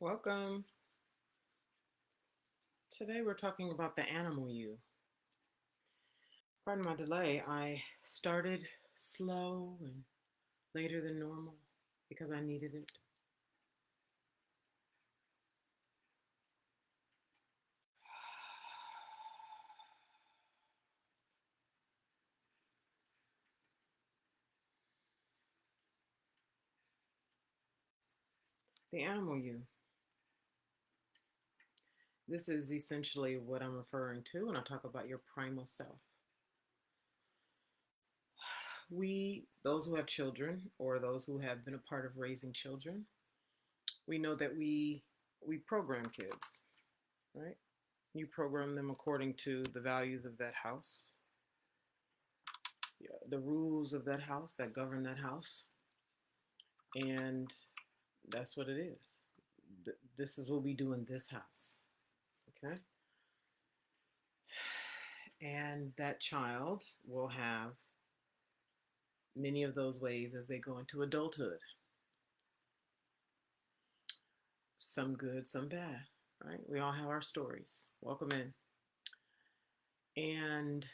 Welcome. Today we're talking about the animal you. Pardon my delay. I started slow and later than normal because I needed it. The animal you. This is essentially what I'm referring to when I talk about your primal self. Those who have children or those who have been a part of raising children, we know that we program kids, right? You program them according to the values of that house, the rules of that house that govern that house, and that's what it is. This is what we do in this house, okay? And that child will have many of those ways as they go into adulthood. Some good, some bad, right? We all have our stories. Welcome in. And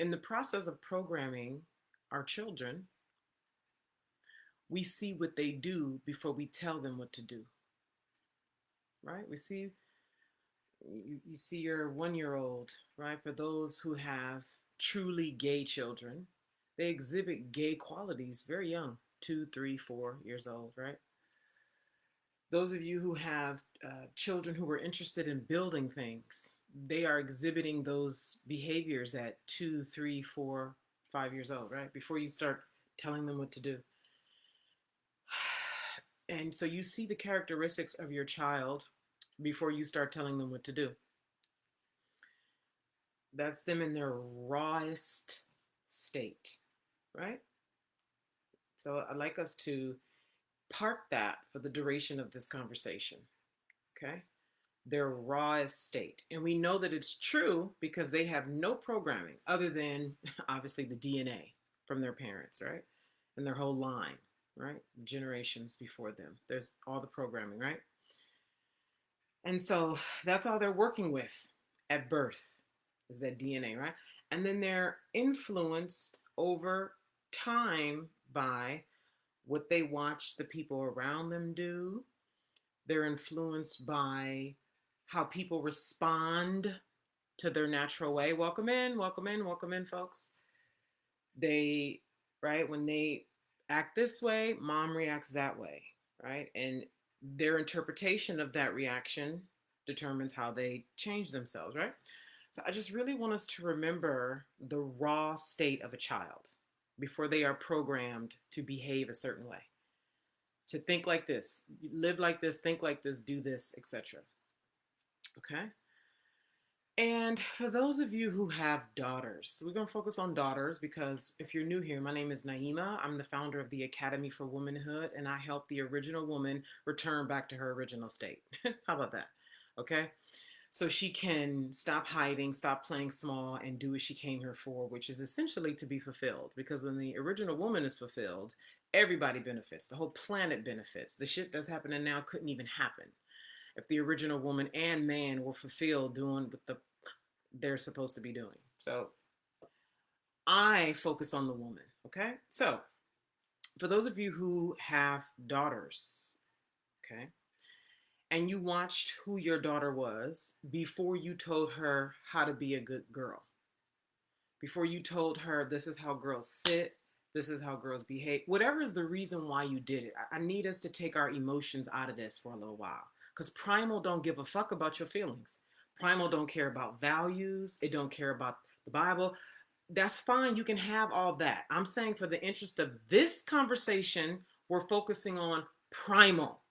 in the process of programming our children, we see what they do before we tell them what to do, right? You see your 1-year-old, right? For those who have truly gay children, they exhibit gay qualities very young, 2, 3, 4 years old, right? Those of you who have children who are interested in building things, they are exhibiting those behaviors at 2, 3, 4, 5 years old, right? Before you start telling them what to do. And so you see the characteristics of your child before you start telling them what to do. That's them in their rawest state, right? So I'd like us to park that for the duration of this conversation, okay? Their rawest state. And we know that it's true because they have no programming other than obviously the DNA from their parents, right? And their whole line, right? Generations before them. There's all the programming, right? And so that's all they're working with at birth is that DNA, right? And then they're influenced over time by what they watch the people around them do. They're influenced by how people respond to their natural way. Welcome in, welcome in, welcome in, folks. They, right, when they act this way, mom reacts that way, right? And their interpretation of that reaction determines how they change themselves, right? So I just really want us to remember the raw state of a child before they are programmed to behave a certain way, to think like this, live like this, think like this, do this, etc. Okay? And for those of you who have daughters, we're going to focus on daughters because if you're new here, my name is Naima. I'm the founder of the Academy for Womanhood, and I help the original woman return back to her original state. How about that? Okay? So she can stop hiding, stop playing small, and do what she came here for, which is essentially to be fulfilled. Because when the original woman is fulfilled, everybody benefits. The whole planet benefits. The shit that's happening now couldn't even happen if the original woman and man were fulfilled doing what they're supposed to be doing. So I focus on the woman, okay? So for those of you who have daughters, okay, and you watched who your daughter was before you told her how to be a good girl, before you told her this is how girls sit, this is how girls behave, whatever is the reason why you did it, I need us to take our emotions out of this for a little while. Because primal don't give a fuck about your feelings. Primal don't care about values. It don't care about the Bible. That's fine. You can have all that. I'm saying for the interest of this conversation, we're focusing on primal,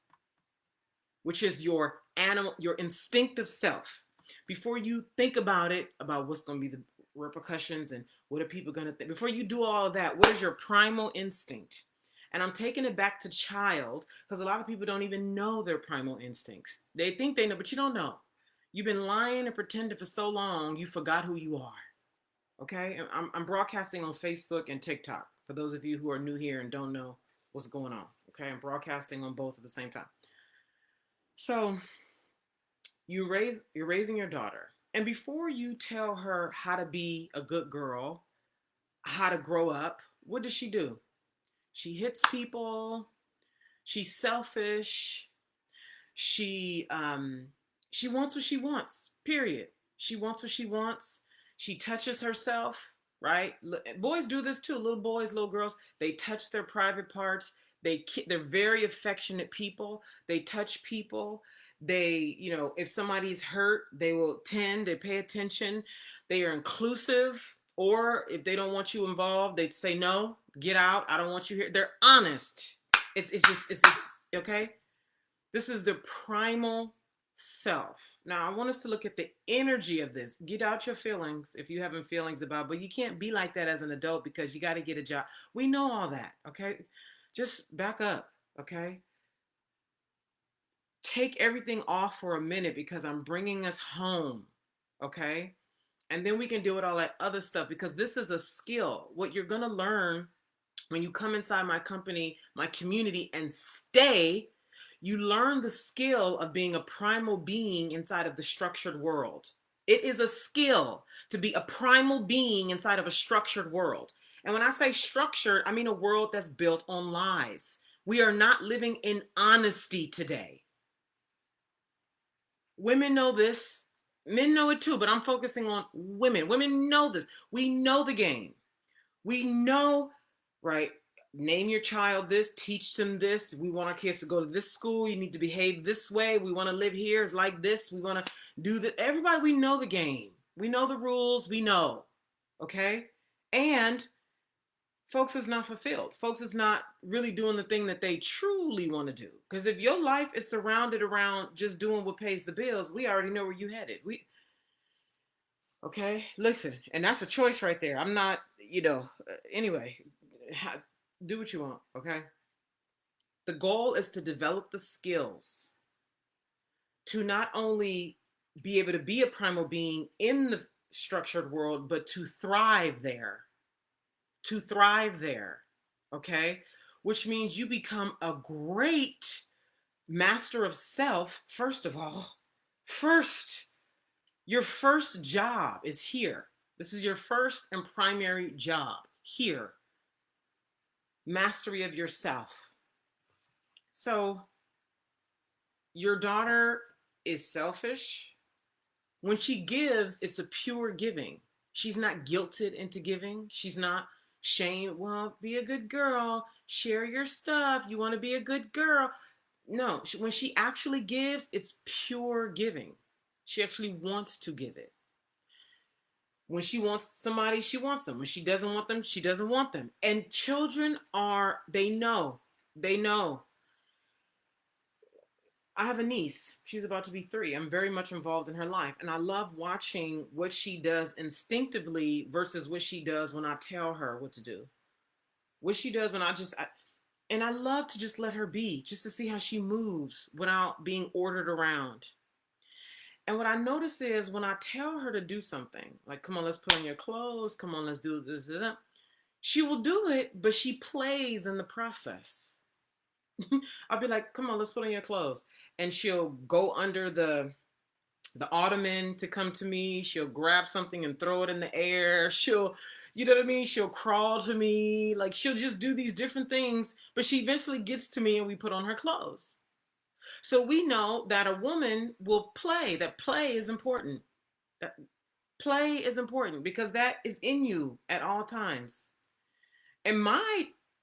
which is your animal, your instinctive self. Before you think about it, about what's going to be the repercussions and what are people going to think, before you do all of that, what is your primal instinct? And I'm taking it back to child because a lot of people don't even know their primal instincts. They think they know, but you don't know. You've been lying and pretending for so long, you forgot who you are. Okay? I'm broadcasting on Facebook and TikTok for those of you who are new here and don't know what's going on. Okay? I'm broadcasting on both at the same time. So you're raising your daughter. And before you tell her how to be a good girl, how to grow up, what does she do? She hits people. She's selfish. She um she wants what she wants. Period. She wants what she wants. She touches herself, right? Boys do this too. Little boys, little girls, they touch their private parts. They're very affectionate people. They touch people. If somebody's hurt, they will tend, they pay attention. They are inclusive, or if they don't want you involved, they say no, get out. I don't want you here. They're honest. It's okay. This is the primal self. Now, I want us to look at the energy of this. Get out your feelings if you having feelings about, but you can't be like that as an adult because you got to get a job. We know all that, okay? Just back up, okay? Take everything off for a minute because I'm bringing us home, okay? And then we can deal with all that other stuff because this is a skill. What you're going to learn when you come inside my company, my community, and stay, you learn the skill of being a primal being inside of the structured world. It is a skill to be a primal being inside of a structured world. And when I say structured, I mean a world that's built on lies. We are not living in honesty today. Women know this. Men know it too, but I'm focusing on women. Women know this. We know the game. We know, right? Name your child this, teach them this. We want our kids to go to this school. You need to behave this way. We want to live here. It's like this. We want to do that. Everybody, we know the game. We know the rules. We know. Okay. And folks is not fulfilled. Folks is not really doing the thing that they truly want to do. Because if your life is surrounded around just doing what pays the bills, we already know where you headed. Okay, listen, and that's a choice right there. I'm not, anyway, do what you want, okay? The goal is to develop the skills to not only be able to be a primal being in the structured world, but to thrive there. To thrive there, okay? Which means you become a great master of self, first of all. First, your first job is here. This is your first and primary job here. Mastery of yourself. So, your daughter is selfish. When she gives, it's a pure giving. She's not guilted into giving. She's not shamed. Well, be a good girl. Share your stuff. You want to be a good girl. No, when she actually gives, it's pure giving. She actually wants to give it. When she wants somebody, she wants them. When she doesn't want them, she doesn't want them. And children they know. They know. I have a niece. She's about to be 3. I'm very much involved in her life. And I love watching what she does instinctively versus what she does when I tell her what to do. What she does when and I love to just let her be, just to see how she moves without being ordered around. And what I notice is when I tell her to do something, like, come on, let's put on your clothes. Come on, let's do this. She will do it, but she plays in the process. I'll be like, come on, let's put on your clothes. And she'll go under the ottoman to come to me. She'll grab something and throw it in the air. You know what I mean? She'll crawl to me. Like, she'll just do these different things, but she eventually gets to me and we put on her clothes. So we know that a woman will play, that play is important. That play is important because that is in you at all times. And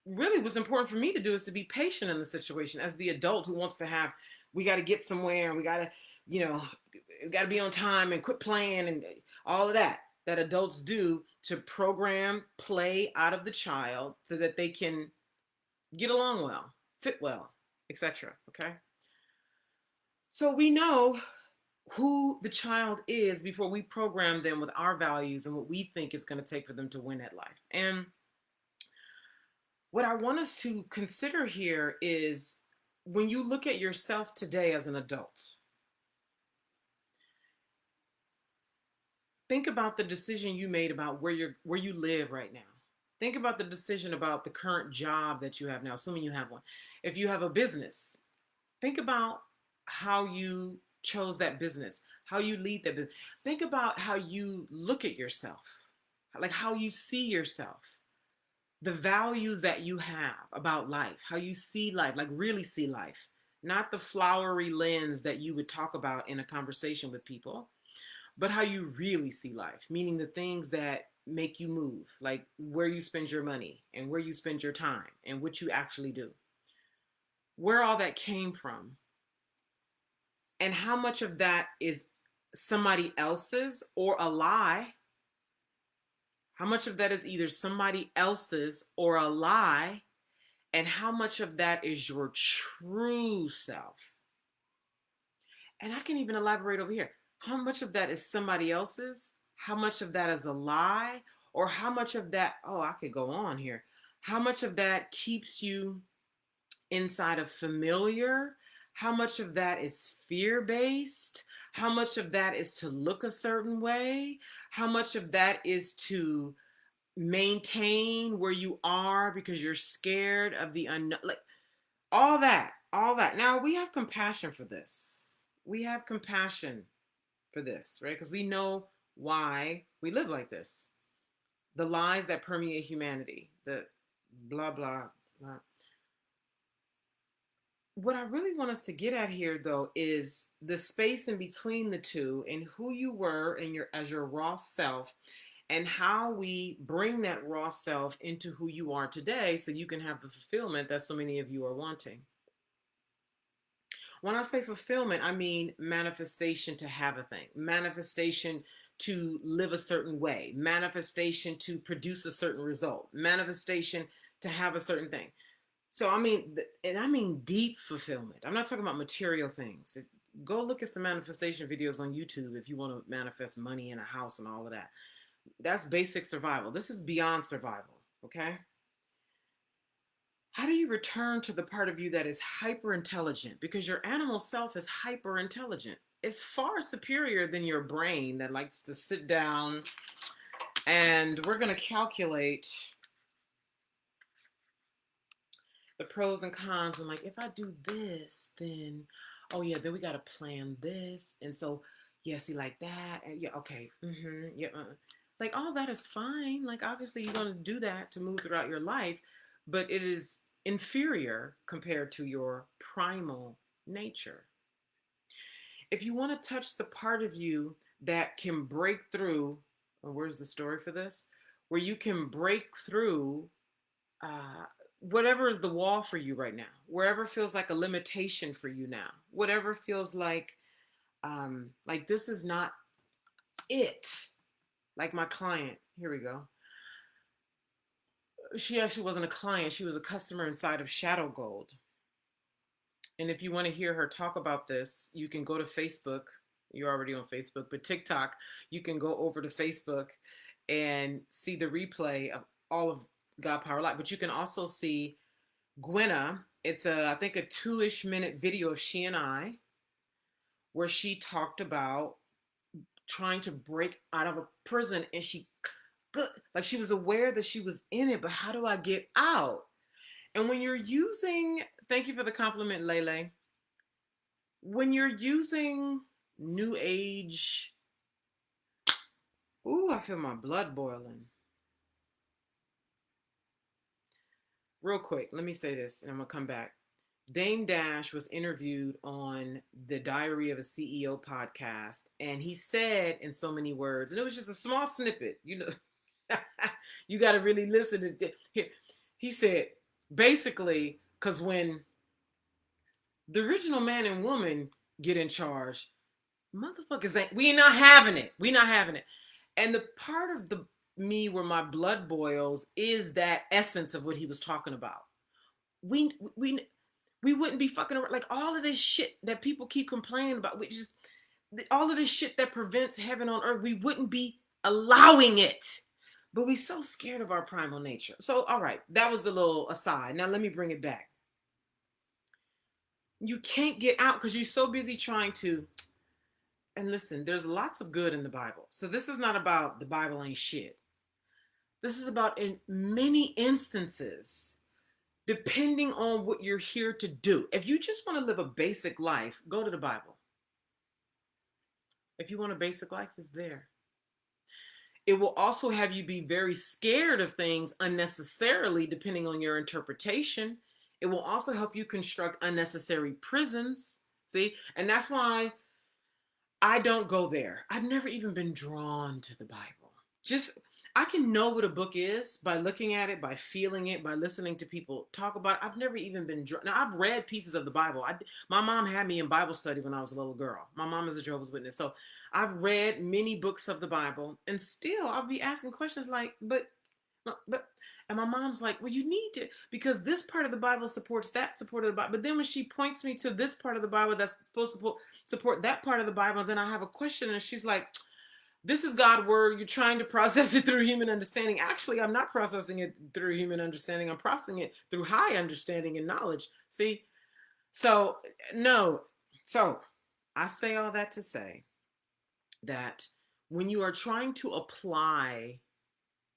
really what's important for me to do is to be patient in the situation as the adult who wants to we got to get somewhere and we got to, we got to be on time and quit playing and all of that adults do to program play out of the child so that they can get along well, fit well, etc. Okay. So we know who the child is before we program them with our values and what we think is going to take for them to win at life. And what I want us to consider here is when you look at yourself today as an adult, think about the decision you made about where you live right now. Think about the decision about the current job that you have now, assuming you have one. If you have a business, think about how you chose that business, how you lead that business. Think about how you look at yourself, like how you see yourself, the values that you have about life, how you see life, like really see life, not the flowery lens that you would talk about in a conversation with people, but how you really see life, meaning the things that make you move, like where you spend your money and where you spend your time and what you actually do, where all that came from, and how much of that is somebody else's or a lie. How much of that is either somebody else's or a lie, and how much of that is your true self. And I can even elaborate over here. How much of that is somebody else's? How much of that is a lie? Or how much of that, oh, I could go on here. How much of that keeps you inside of familiar? How much of that is fear based? How much of that is to look a certain way? How much of that is to maintain where you are because you're scared of the unknown? Like all that, all that. Now we have compassion for this. We have compassion for this, right? Because we know why we live like this. The lies that permeate humanity, the blah, blah, blah. What I really want us to get at here, though, is the space in between the two and who you were in your as your raw self, and how we bring that raw self into who you are today so you can have the fulfillment that so many of you are wanting. When I say fulfillment, I mean manifestation to have a thing, manifestation to live a certain way, manifestation to produce a certain result, manifestation to have a certain thing. So I mean, and I mean deep fulfillment. I'm not talking about material things. Go look at some manifestation videos on YouTube if you want to manifest money in a house and all of that. That's basic survival. This is beyond survival, okay? How do you return to the part of you that is hyper intelligent? Because your animal self is hyper intelligent. It's far superior than your brain that likes to sit down and we're going to calculate the pros and cons. And like, if I do this, then, oh yeah, then we got to plan this. And so, yeah, see, like that. And yeah, okay. Yeah. Like, all that is fine. Like, obviously, you're going to do that to move throughout your life, but it is inferior compared to your primal nature. If you want to touch the part of you that can break through, where's the story for this? Where you can break through uh, whatever is the wall for you right now, wherever feels like a limitation for you now, whatever feels like this is not it. Like my client, here we go. She actually wasn't a client, she was a customer inside of Shadow Gold. And if you want to hear her talk about this, you can go to Facebook. You're already on Facebook, but TikTok, you can go over to Facebook and see the replay of all of God Power Live. But you can also see Gwenna. It's I think a 2-ish minute video of she and I, where she talked about trying to break out of a prison, and she good, like she was aware that she was in it, but how do I get out? And when you're using, thank you for the compliment, Lele. When you're using new age, ooh, I feel my blood boiling. Real quick, let me say this and I'm gonna come back. Dame Dash was interviewed on the Diary of a CEO podcast, and he said in so many words, and it was just a small snippet, you know, you got to really listen to it. He said, basically, because when the original man and woman get in charge, motherfuckers ain't, we not having it. We not having it. And the part of the me where my blood boils is that essence of what he was talking about. We we wouldn't be fucking around. Like all of this shit that people keep complaining about, we just all of this shit that prevents heaven on earth, we wouldn't be allowing it. But we so scared of our primal nature. So all right, that was the little aside. Now let me bring it back. You can't get out because you're so busy trying to, and listen, there's lots of good in the Bible. So this is not about the Bible ain't shit. This is about, in many instances, depending on what you're here to do. If you just want to live a basic life, go to the Bible. If you want a basic life, it's there. It will also have you be very scared of things unnecessarily, depending on your interpretation. It will also help you construct unnecessary prisons. See? And that's why I don't go there. I've never even been drawn to the Bible. Just, I can know what a book is by looking at it, by feeling it, by listening to people talk about it. I've never even been drawn. Now, I've read pieces of the Bible. My mom had me in Bible study when I was a little girl. My mom is a Jehovah's Witness. So I've read many books of the Bible, and still I'll be asking questions like, but, and my mom's like, well, you need to, because this part of the Bible supports that support of the Bible. But then when she points me to this part of the Bible that's supposed to support that part of the Bible, then I have a question, and she's like, this is God's word. You're trying to process it through human understanding. Actually, I'm not processing it through human understanding. I'm processing it through high understanding and knowledge. See? So, no. So, I say all that to say that when you are trying to apply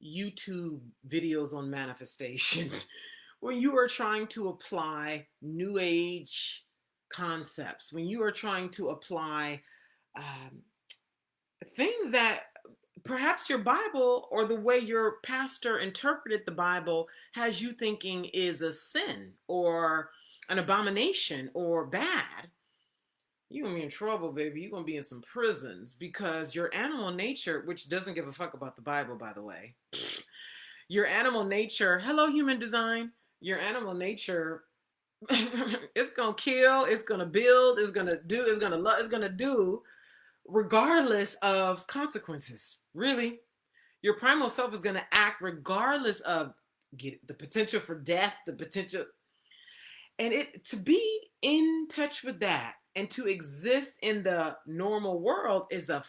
YouTube videos on manifestation, when you are trying to apply new age concepts, when you are trying to apply um, things that perhaps your Bible or the way your pastor interpreted the Bible has you thinking is a sin or an abomination or bad, you're going to be in trouble, baby. You're going to be in some prisons because your animal nature, which doesn't give a fuck about the Bible, by the way, your animal nature, hello, human design, your animal nature, it's going to kill, it's going to build, it's going to do, it's going to love, it's going to do regardless of consequences. Really, your primal self is going to act regardless of the potential for death, the potential, and it to be in touch with that and to exist in the normal world is a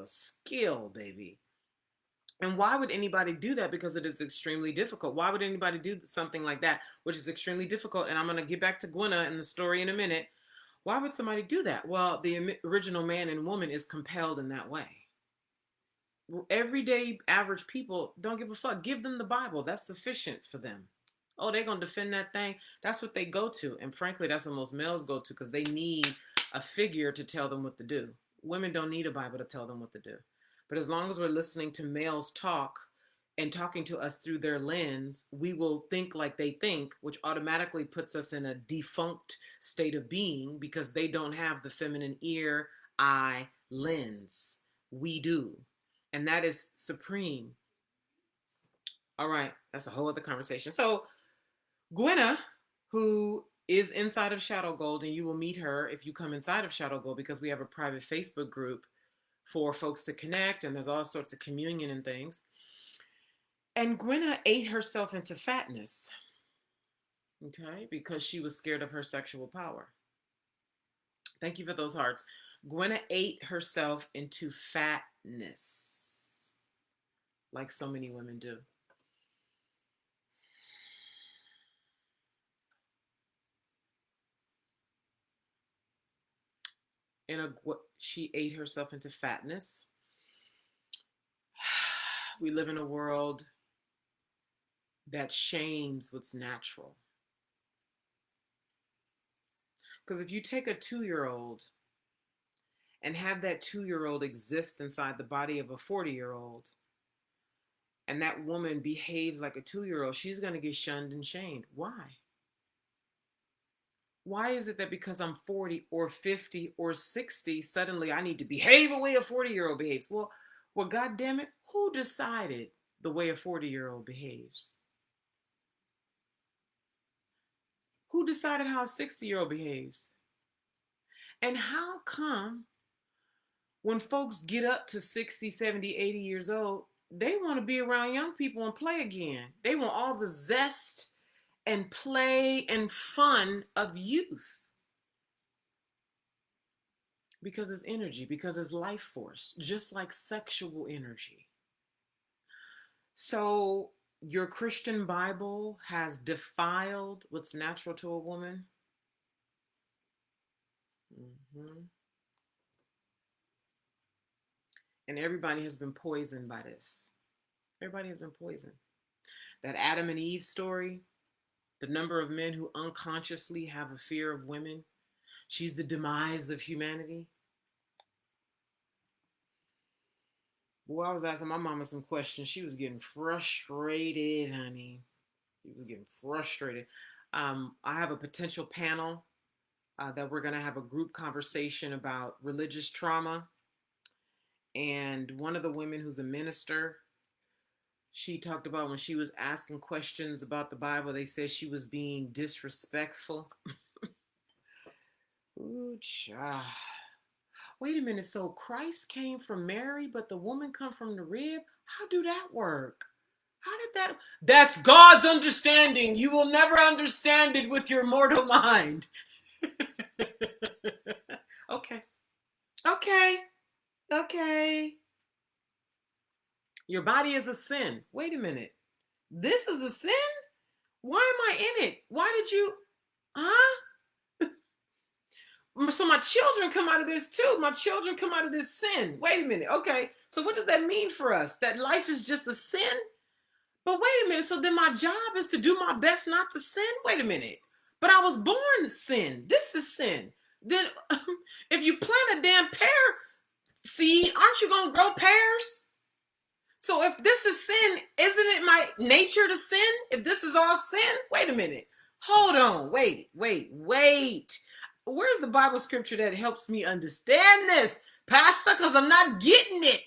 skill, baby. And why would anybody do that? Because it is extremely difficult. Why would anybody do something like that, which is extremely difficult? And I'm going to get back to Gwenna and the story in a minute. Why would somebody do that? Well, the original man and woman is compelled in that way. Everyday average people don't give a fuck. Give them the Bible. That's sufficient for them. Oh, they're going to defend that thing. That's what they go to. And frankly, that's what most males go to because they need a figure to tell them what to do. Women don't need a Bible to tell them what to do. But as long as we're listening to males talk and talking to us through their lens, we will think like they think, which automatically puts us in a defunct state of being because they don't have the feminine ear, eye, lens. We do. And that is supreme. All right, that's a whole other conversation. So Gwenna, who is inside of Shadow Gold, and you will meet her if you come inside of Shadow Gold because we have a private Facebook group for folks to connect, and there's all sorts of communion and things. And Gwenna ate herself into fatness, okay, because she was scared of her sexual power. Thank you for those hearts. Gwenna ate herself into fatness, like so many women do. She ate herself into fatness. We live in a world that shames what's natural. Because if you take a 2-year-old and have that 2-year-old exist inside the body of a 40-year-old, and that woman behaves like a 2-year-old, she's going to get shunned and shamed. Why? Why is it that because I'm 40 or 50 or 60, suddenly I need to behave the way a 40-year-old behaves? Well, God damn it, who decided the way a 40-year-old behaves? Who decided how a 60-year-old behaves? And how come when folks get up to 60, 70, 80 years old, they want to be around young people and play again? They want all the zest and play and fun of youth. Because it's energy, because it's life force, just like sexual energy. So your Christian Bible has defiled what's natural to a woman. Mm-hmm. And everybody has been poisoned by this. Everybody has been poisoned. That Adam and Eve story, The number of men who unconsciously have a fear of women. She's the demise of humanity. Boy, I was asking my mama some questions. She was getting frustrated, honey. She was getting frustrated. I have a potential panel that we're going to have a group conversation about religious trauma. And one of the women who's a minister, she talked about when she was asking questions about the Bible, they said she was being disrespectful. Ooh, child. Wait a minute. So Christ came from Mary, but the woman come from the rib? How do that work? How did that? That's God's understanding. You will never understand it with your mortal mind. Okay. Okay. Okay. Your body is a sin. Wait a minute. This is a sin? Why am I in it? Why did you? Huh? So my children come out of this too. My children come out of this sin. Wait a minute. Okay. So what does that mean for us? That life is just a sin? But wait a minute. So then my job is to do my best not to sin? Wait a minute. But I was born sin. This is sin. Then if you plant a damn pear seed, aren't you going to grow pears? So if this is sin, isn't it my nature to sin? If this is all sin? Wait a minute. Hold on. Wait. Where's the Bible scripture that helps me understand this, Pastor? Because I'm not getting it.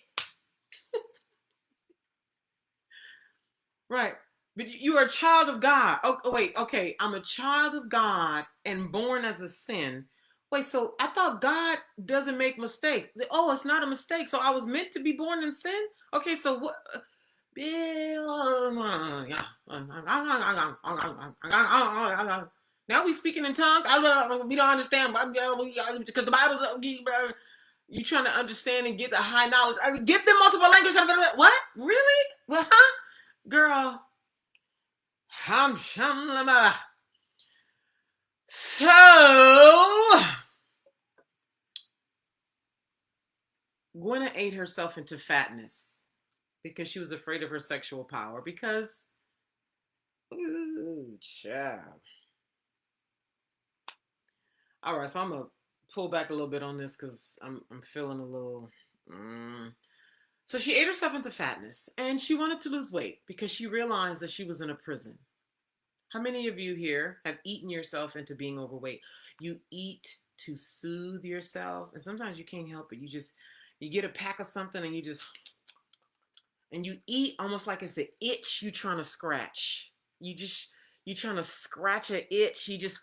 Right. But you are a child of God. Oh, wait. Okay. I'm a child of God and born as a sin. Wait, so I thought God doesn't make mistakes. Oh, it's not a mistake. So I was meant to be born in sin? Okay, so what? Now we speaking in tongues. We don't understand because the Bible's you trying to understand and get the high knowledge. Give them multiple languages. What? Really? Well, huh? Girl. So Gwenna ate herself into fatness because she was afraid of her sexual power. Because, ooh, child. All right, so I'm gonna pull back a little bit on this because I'm feeling a little. So she ate herself into fatness, and she wanted to lose weight because she realized that she was in a prison. How many of you here have eaten yourself into being overweight? You eat to soothe yourself, and sometimes you can't help it. You get a pack of something and you eat almost like it's an itch you trying to scratch. You trying to scratch an itch. You just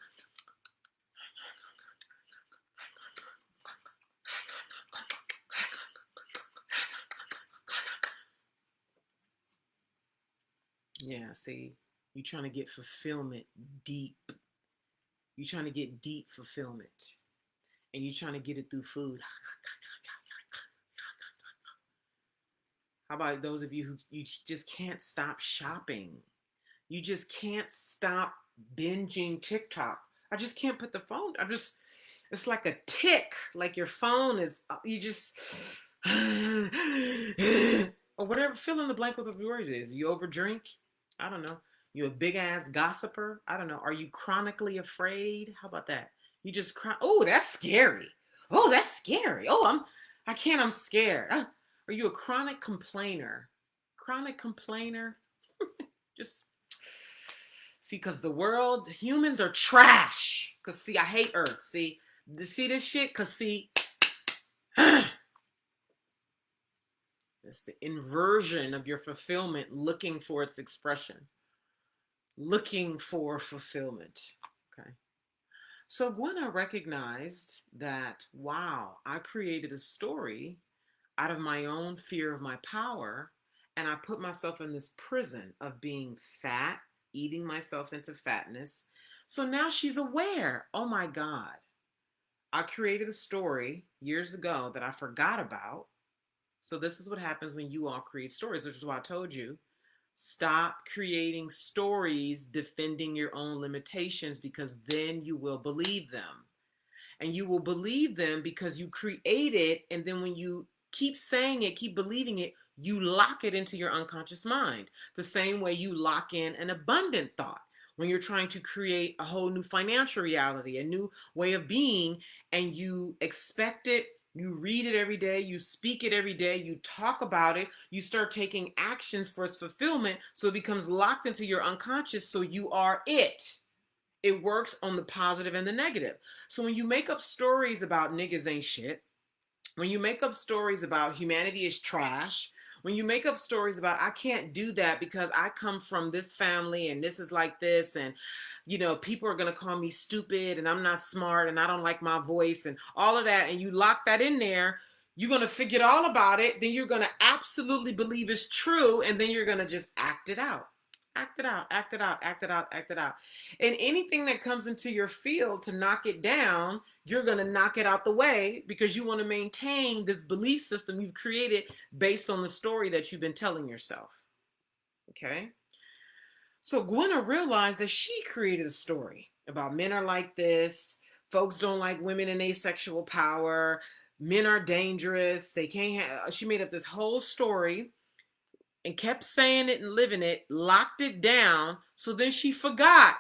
yeah, see, you trying to get fulfillment deep. You trying to get deep fulfillment. And you trying to get it through food. How about those of you who you just can't stop shopping? You just can't stop binging TikTok. I just can't put the phone. It's like a tick. Like your phone is, you just, or whatever, fill in the blank with the words is. You overdrink? I don't know. You a big ass gossiper? I don't know. Are you chronically afraid? How about that? You just cry. Oh, that's scary. Oh, that's scary. Oh, I'm scared. Are you a chronic complainer? Chronic complainer? Just see, because the world, humans are trash. Because see, I hate Earth. See this shit? Because see, it's the inversion of your fulfillment looking for its expression. Looking for fulfillment. Okay. So Gwenna recognized that, wow, I created a story out of my own fear of my power, and I put myself in this prison of being fat, eating myself into fatness. So now she's aware, oh my God, I created a story years ago that I forgot about. So this is what happens when you all create stories, which is why I told you, stop creating stories defending your own limitations, because then you will believe them. And you will believe them because you create it, and then when you keep saying it, keep believing it, you lock it into your unconscious mind. The same way you lock in an abundant thought. when you're trying to create a whole new financial reality, a new way of being, and you expect it, you read it every day, you speak it every day, you talk about it, you start taking actions for its fulfillment, so it becomes locked into your unconscious, so you are it. It works on the positive and the negative. So when you make up stories about niggas ain't shit, when you make up stories about humanity is trash, when you make up stories about I can't do that because I come from this family and this is like this, and people are going to call me stupid and I'm not smart and I don't like my voice and all of that, and you lock that in there, you're going to forget all about it, then you're going to absolutely believe it's true, and then you're going to just act it out. Act it out, act it out, act it out, act it out. And anything that comes into your field to knock it down, you're going to knock it out the way because you want to maintain this belief system you've created based on the story that you've been telling yourself. Okay? So Gwenna realized that she created a story about men are like this, folks don't like women in asexual power, men are dangerous, they can't have, she made up this whole story and kept saying it and living it, locked it down. So then she forgot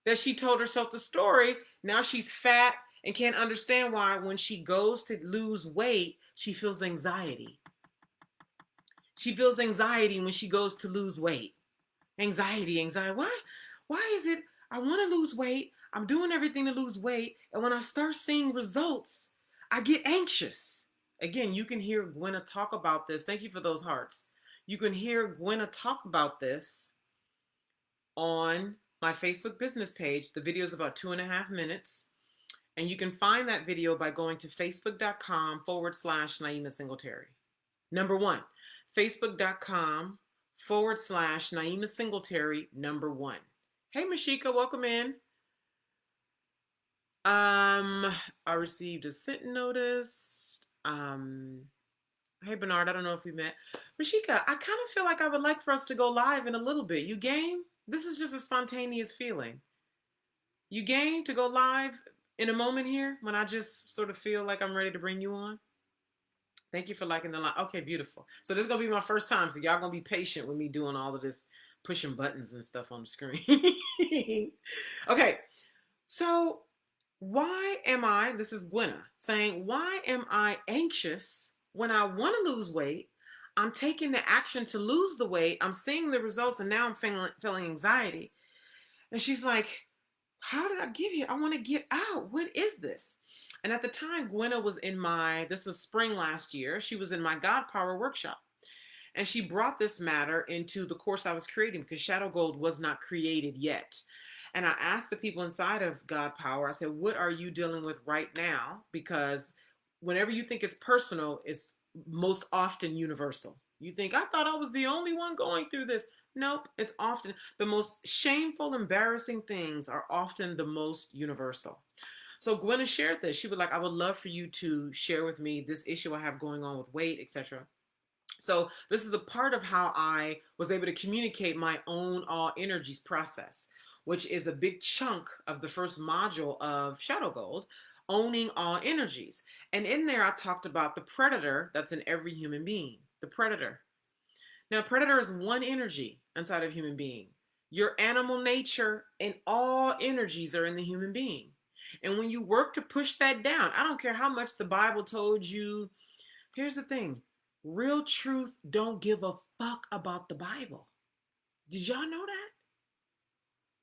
that she told herself the story. Now she's fat and can't understand why when she goes to lose weight, she feels anxiety. She feels anxiety when she goes to lose weight. Anxiety. Why is it I want to lose weight? I'm doing everything to lose weight. And when I start seeing results, I get anxious. Again, you can hear Gwenna talk about this. Thank you for those hearts. You can hear Gwenna talk about this on my Facebook business page. The video is about 2.5 minutes. And you can find that video by going to facebook.com/Naima Singletary. Number one, facebook.com/Naima Singletary, number one. Hey, Mashika, welcome in. I received a sent notice. Hey, Bernard, I don't know if we met. Mashika, I kind of feel like I would like for us to go live in a little bit. You game? This is just a spontaneous feeling. You game to go live in a moment here when I just sort of feel like I'm ready to bring you on? Thank you for liking the live. Okay, beautiful. So this is going to be my first time, so y'all going to be patient with me doing all of this pushing buttons and stuff on the screen. Okay, so why am I, this is Gwenna saying, why am I anxious when I want to lose weight? I'm taking the action to lose the weight. I'm seeing the results, and now I'm feeling anxiety. And she's like, how did I get here? I want to get out. What is this? And at the time, Gwenna was this was spring last year, she was in my God Power workshop. And she brought this matter into the course I was creating because Shadow Gold was not created yet. And I asked the people inside of God Power, I said, what are you dealing with right now? Because whenever you think it's personal, it's most often universal. You think, I thought I was the only one going through this. Nope, it's often the most shameful, embarrassing things are often the most universal. So Gwenna shared this. She was like, I would love for you to share with me this issue I have going on with weight, etc. So this is a part of how I was able to communicate my own all energies process, which is a big chunk of the first module of Shadow Gold, owning all energies. And in there, I talked about the predator that's in every human being, the predator. Now, predator is one energy inside of human being. Your animal nature and all energies are in the human being. And when you work to push that down, I don't care how much the Bible told you. Here's the thing. Real truth don't give a fuck about the Bible. Did y'all know that?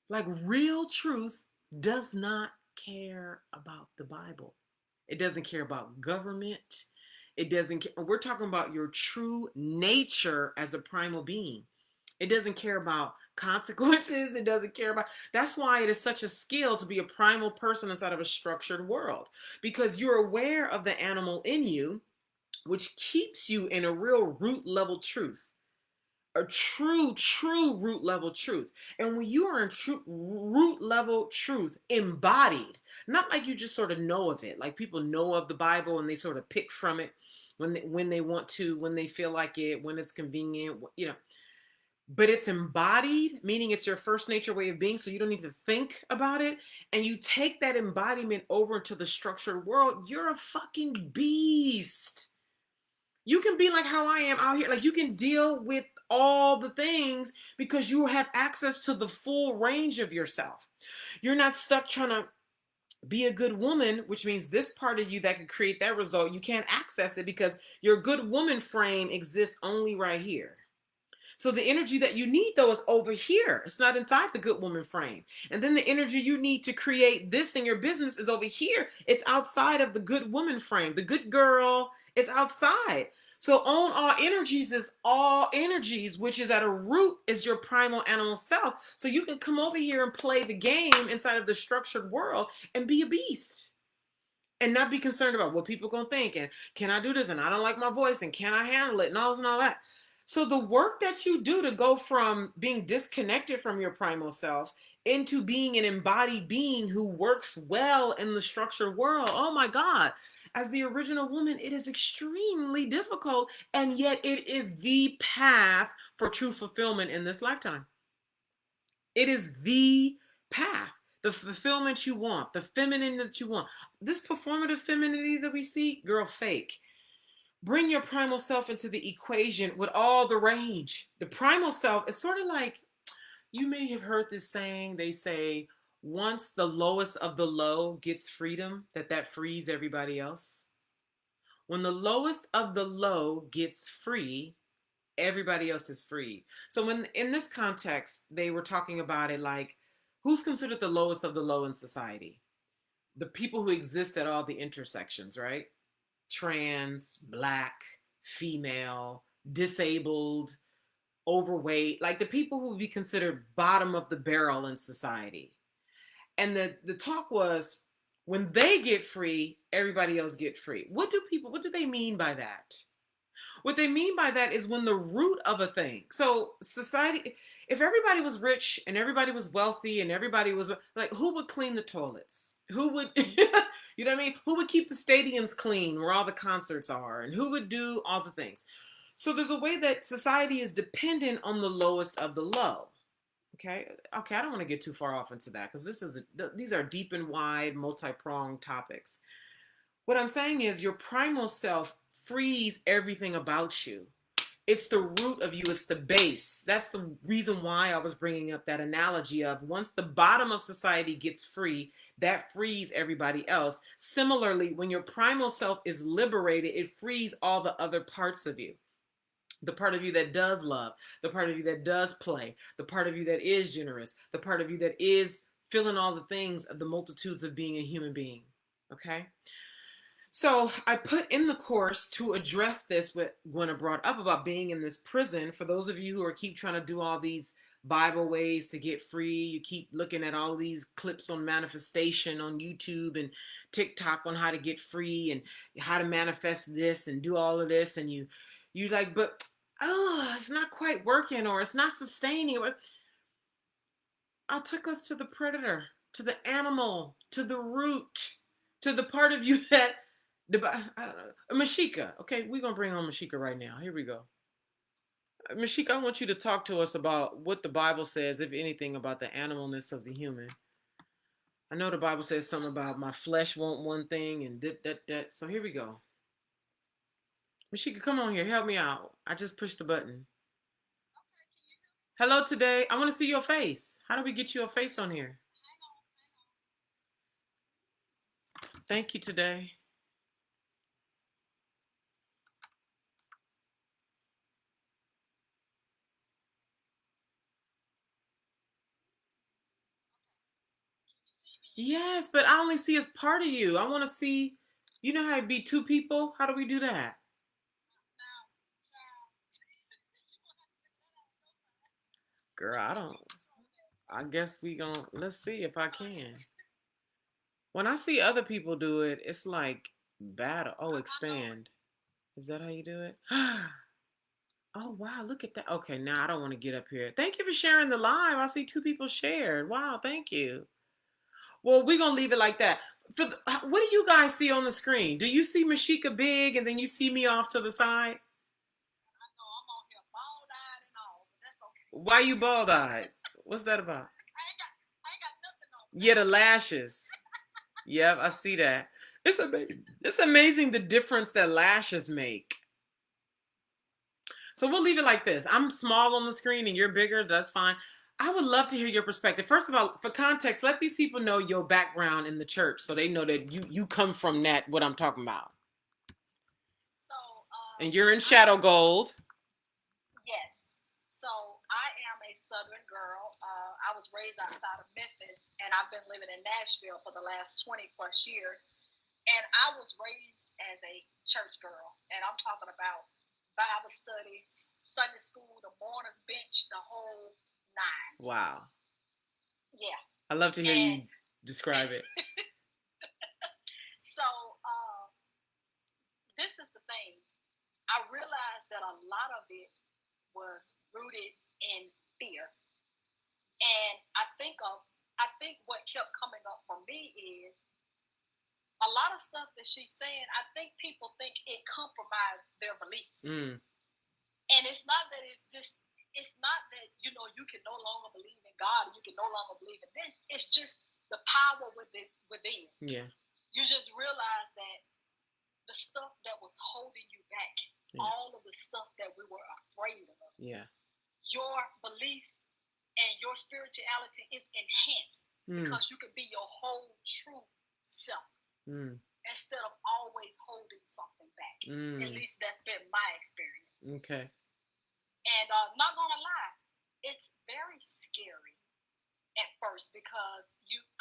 Like, real truth does not care about the Bible. It doesn't care about government. It doesn't care. We're talking about your true nature as a primal being. It doesn't care about consequences. It doesn't care about. That's why it is such a skill to be a primal person inside of a structured world, because you're aware of the animal in you, which keeps you in a real root level truth, a true root level truth. And when you are in true root level truth embodied, not like you just sort of know of it, like people know of the Bible and they sort of pick from it when they want to, when they feel like it, when it's convenient, but it's embodied, meaning it's your first nature way of being, so you don't need to think about it. And you take that embodiment over into the structured world, you're a fucking beast. You can be like how I am out here. Like, you can deal with all the things because you have access to the full range of yourself. You're not stuck trying to be a good woman, which means this part of you that could create that result, you can't access it because your good woman frame exists only right here. So the energy that you need though is over here. It's not inside the good woman frame. And then the energy you need to create this in your business is over here. It's outside of the good woman frame. The good girl is outside. So on all energies is all energies, which is at a root is your primal animal self. So you can come over here and play the game inside of the structured world and be a beast and not be concerned about what people gonna think and can I do this and I don't like my voice and can I handle it and all this and all that. So the work that you do to go from being disconnected from your primal self into being an embodied being who works well in the structured world, oh my God, as the original woman, it is extremely difficult, and yet it is the path for true fulfillment in this lifetime. It is the path, the fulfillment you want, the feminine that you want. This performative femininity that we see, girl, fake. Bring your primal self into the equation with all the range. The primal self is sort of like, you may have heard this saying, they say, once the lowest of the low gets freedom, that frees everybody else. When the lowest of the low gets free, everybody else is free. So when in this context, they were talking about it like, who's considered the lowest of the low in society? The people who exist at all the intersections, right? Trans, black, female, disabled, overweight, like the people who would be considered bottom of the barrel in society. And the talk was, when they get free, everybody else get free. What do they mean by that? What they mean by that is when the root of a thing. So society, if everybody was rich and everybody was wealthy and everybody was like, who would clean the toilets? Who would, you know what I mean? Who would keep the stadiums clean where all the concerts are? And who would do all the things? So there's a way that society is dependent on the lowest of the low. Okay. Okay. I don't want to get too far off into that because these are deep and wide, multi-pronged topics. What I'm saying is your primal self frees everything about you. It's the root of you. It's the base. That's the reason why I was bringing up that analogy of once the bottom of society gets free, that frees everybody else. Similarly, when your primal self is liberated, it frees all the other parts of you. The part of you that does love, the part of you that does play, the part of you that is generous, the part of you that is feeling all the things of the multitudes of being a human being. Okay? So I put in the course to address this what Gwenna brought up about being in this prison. For those of you who are keep trying to do all these Bible ways to get free, you keep looking at all these clips on manifestation on YouTube and TikTok on how to get free and how to manifest this and do all of this, and you like, but it's not quite working or it's not sustaining. I took us to the predator, to the animal, to the root, to the part of you that I don't know. Mashika. Okay, we're going to bring on Mashika right now. Here we go. Mashika, I want you to talk to us about what the Bible says, if anything, about the animalness of the human. I know the Bible says something about my flesh want one thing and that. So here we go. Mashika, come on here. Help me out. I just pushed the button. Hello today. I want to see your face. How do we get you a face on here? Thank you today. Yes, but I only see as part of you. I want to see, you know how it be two people? How do we do that? Girl, I don't. I guess let's see if I can. When I see other people do it, it's like battle. Oh, expand. Is that how you do it? Oh, wow, look at that. Okay, now I don't want to get up here. Thank you for sharing the live. I see two people shared. Wow, thank you. Well, we're going to leave it like that. What do you guys see on the screen? Do you see Mashika big and then you see me off to the side? Why you bald-eyed? What's that about? Yeah, the lashes. Yep, I see that. It's amazing. It's amazing the difference that lashes make. So we'll leave it like this. I'm small on the screen and you're bigger. That's fine. I would love to hear your perspective. First of all, for context, let these people know your background in the church so they know that you come from that, what I'm talking about. So, and you're in Shadow Gold. Yes. So I am a Southern girl. I was raised outside of Memphis, and I've been living in Nashville for the last 20 plus years. And I was raised as a church girl, and I'm talking about Bible study, Sunday school, the mourners bench, the whole nine. Wow. Yeah. I love to hear you describe it. So this is the thing. I realized that a lot of it was rooted in fear. And I think what kept coming up for me is a lot of stuff that she's saying. I think people think it compromised their beliefs. And it's not that you know, you can no longer believe in God and you can no longer believe in this. It's just the power within. Yeah. You just realize that the stuff that was holding you back, all of the stuff that we were afraid of, your belief and your spirituality is enhanced because you can be your whole true self instead of always holding something back. At least that's been my experience. Okay. And not gonna lie, it's very scary at first because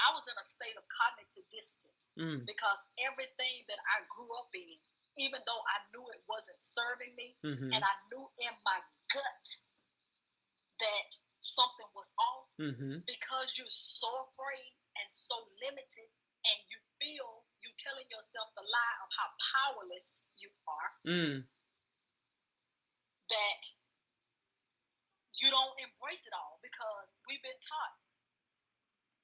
I was in a state of cognitive dissonance because everything that I grew up in, even though I knew it wasn't serving me, and I knew in my gut that something was off, because you're so afraid and so limited, and you telling yourself the lie of how powerless you are, that you don't embrace it all because we've been taught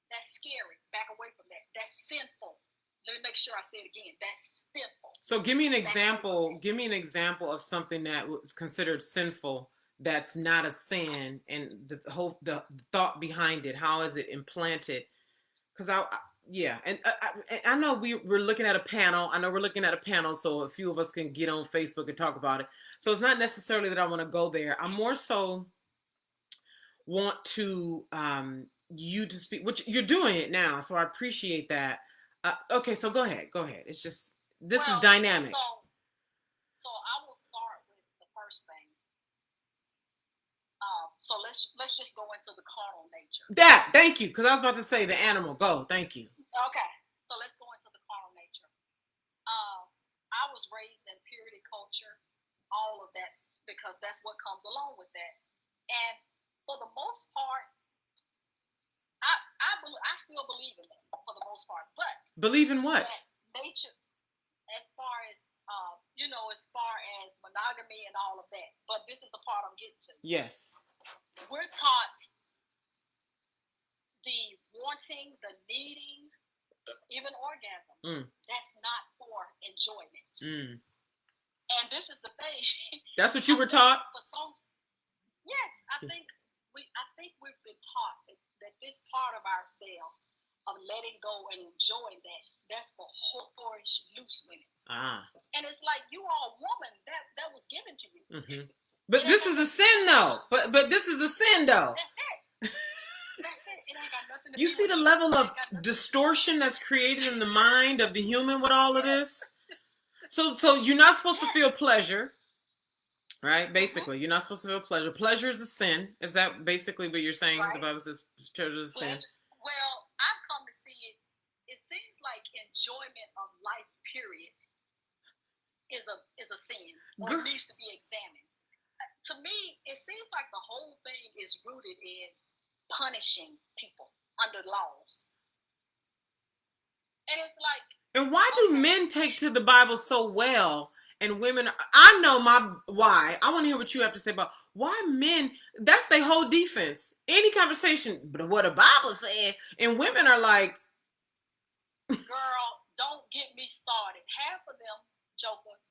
that's scary. Back away from that. That's sinful. Let me make sure I say it again. That's sinful. So give me an example. Give me an example of something that was considered sinful that's not a sin, and the thought behind it. How is it implanted? Because I know we're looking at a panel. I know we're looking at a panel, so a few of us can get on Facebook and talk about it. So it's not necessarily that I want to go there. I more so want to you to speak, which you're doing it now, so I appreciate that. Okay, so go ahead. It's just this is dynamic. So I will start with the first thing. So let's just go into the carnal nature. Thank you, because I was about to say the animal. Go, thank you. Okay, so let's go into the carnal nature. I was raised in purity culture, all of that, because that's what comes along with that. And for the most part, I still believe in that for the most part. But believe in what? Nature, as far as as far as monogamy and all of that. But this is the part I'm getting to. Yes. We're taught the wanting, the needing, even orgasm. That's not for enjoyment. And this is the thing. That's what you were taught? Yes, I think we've been taught that this part of ourselves of letting go and enjoying that's for whorish loose women. And it's like, you are a woman that was given to you. But this is a sin though. But this is a sin though. That's it. It ain't got nothing to do with you see the level of distortion that's created in the mind of the human with all of this? So you're not supposed to feel pleasure. Right? Basically, you're not supposed to feel pleasure. Pleasure is a sin. Is that basically what you're saying? Right. The Bible says pleasure is a sin. Well, I've come to see it. It seems like enjoyment of life, period, is a sin or needs to be examined. To me, it seems like the whole thing is rooted in punishing people under laws. And it's like... And why do men take to the Bible so well and women... I know why. I want to hear what you have to say about why men... That's their whole defense. Any conversation, but what the Bible said, and women are like... Girl, don't get me started. Half of them jokers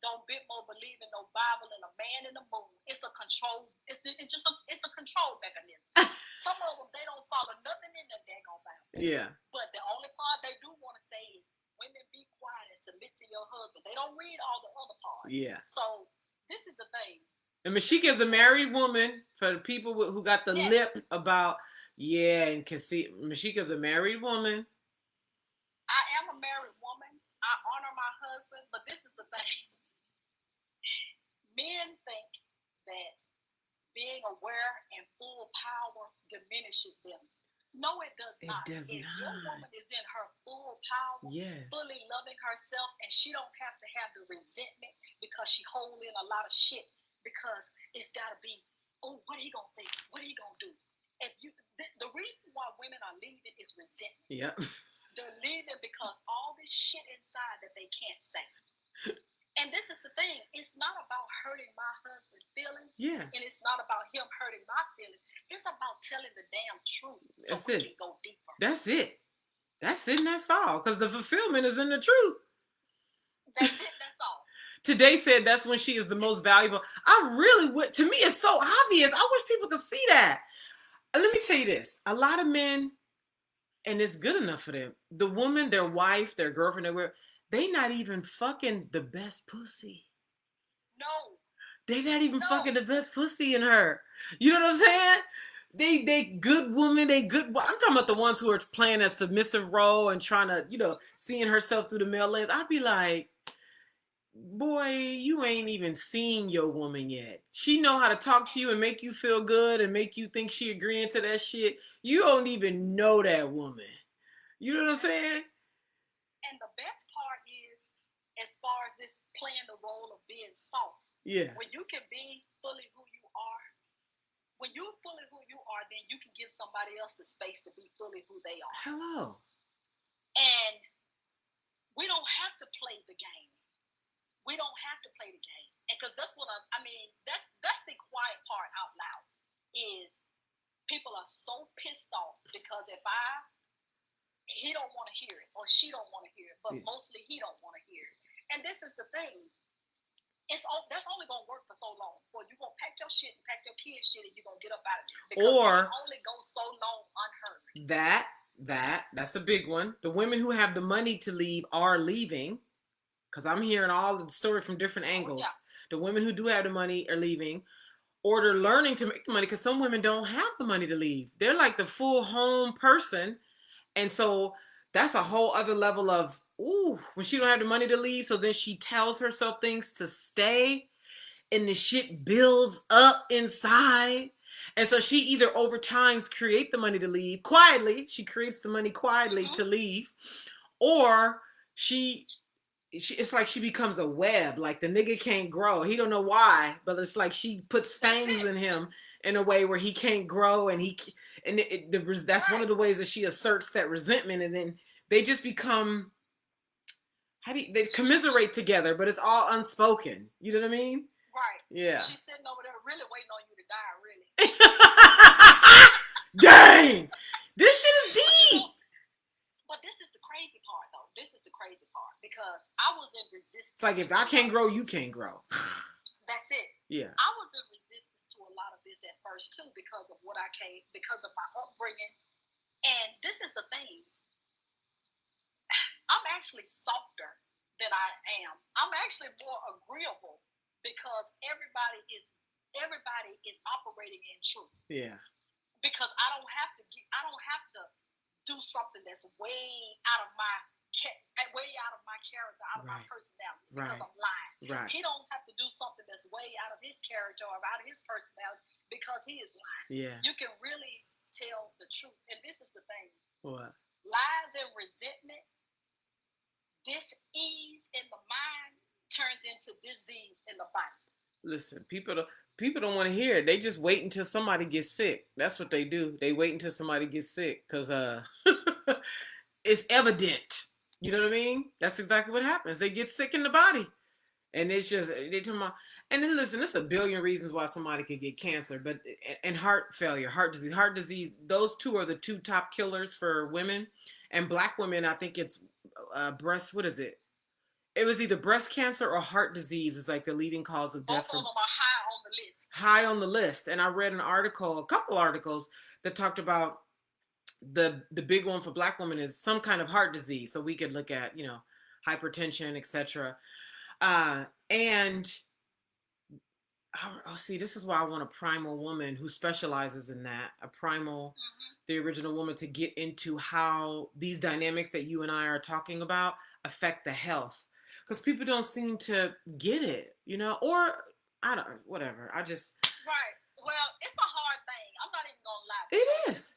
don't believe in no Bible and a man in the moon. It's a control. It's a control mechanism. Some of them, they don't follow nothing in that daggone Bible. Yeah. But the only part they do want to say is, women, be quiet and submit to your husband. They don't read all the other parts. Yeah. So this is the thing. And Mashika is a married woman for the people who got the Yes. lip about, yeah, and can see Mashika's a married woman. I am a married woman. I honor my husband, but this is the thing. Men think that being aware and full power diminishes them. No, it does not. It does if not. your woman is in her full power, yes, fully loving herself, and she don't have to have the resentment because she hold in a lot of shit because it's got to be, oh, what are he gonna think? What are he gonna do? If you, the reason why women are leaving is resentment. Yep. They're leaving because all this shit inside that they can't say. And this is the thing. It's not about hurting my husband's feelings. Yeah. And it's not about him hurting my feelings. It's about telling the damn truth so that's we it. can go deeper. That's it. That's it and that's all. Because the fulfillment is in the truth. That's it. That's all. Today said that's when she is the most valuable. I really would. To me, it's so obvious. I wish people could see that. Let me tell you this. A lot of men, and it's good enough for them. The woman, their wife, their girlfriend, they not even fucking the best pussy. No. They not even fucking the best pussy in her. You know what I'm saying? They good women, they good. I'm talking about the ones who are playing a submissive role and trying to, seeing herself through the male lens. I'd be like, boy, you ain't even seen your woman yet. She know how to talk to you and make you feel good and make you think she agreeing to that shit. You don't even know that woman. You know what I'm saying? And the best part is, as far as this playing the role of being soft. Yeah. When you can be fully who you are, when you're fully who you are, then you can give somebody else the space to be fully who they are. Hello. And we don't have to play the game. We don't have to play the game. And because that's what that's the quiet part out loud is people are so pissed off because he don't want to hear it or she don't want to hear it, but mostly he don't want to hear it. And this is the thing. That's only gonna work for so long. Or you're gonna pack your shit and pack your kids' shit and you're gonna get up out of it. Because or you can only go so long unheard. That's a big one. The women who have the money to leave are leaving. Because I'm hearing all the story from different angles. Oh, yeah. The women who do have the money are leaving. Or they're learning to make the money because some women don't have the money to leave. They're like the full home person. And so that's a whole other level of, when she don't have the money to leave, so then she tells herself things to stay, and the shit builds up inside. And so she either over times create the money to leave quietly, she creates the money quietly to leave, or it's like she becomes a web. Like the nigga can't grow. He don't know why, but it's like she puts fangs in him in a way where he can't grow, and that's one of the ways that she asserts that resentment, and then they just become they commiserate together, but it's all unspoken. You know what I mean? Right. Yeah. She's sitting over there really waiting on you to die, really. Dang! This shit is deep. But this is the crazy part, though. This is the crazy part because I was in resistance. It's like if I can't grow, you can't grow. That's it. Yeah. I was in resistance to a lot of this at first too because of because of my upbringing. And this is the thing. I'm actually softer than I am. I'm actually more agreeable because everybody is operating in truth. Yeah. Because I don't have to do something that's way out of my character, out of my personality, because I'm lying. Right. He don't have to do something that's way out of his character or out of his personality because he is lying. Yeah. You can really tell the truth. And this is the thing. What? Lies and resentment, dis-ease in the mind turns into disease in the body. Listen, people don't want to hear it. They just wait until somebody gets sick. That's what they do. They wait until somebody gets sick because it's evident. You know what I mean? That's exactly what happens. They get sick in the body. And it's just, and then listen, there's a billion reasons why somebody could get cancer, but, and heart failure, heart disease, those two are the two top killers for women. And black women, I think it's what is it? It was either breast cancer or heart disease is like the leading cause of death. Both of them are high on the list. High on the list. And I read a couple articles that talked about the big one for black women is some kind of heart disease. So we could look at, hypertension, etc. And Oh, see, this is why I want a primal woman who specializes in that. A primal, the original woman, to get into how these dynamics that you and I are talking about affect the health. Because people don't seem to get it, or I don't, whatever. I just. Right. Well, it's a hard thing. I'm not even gonna lie. It is.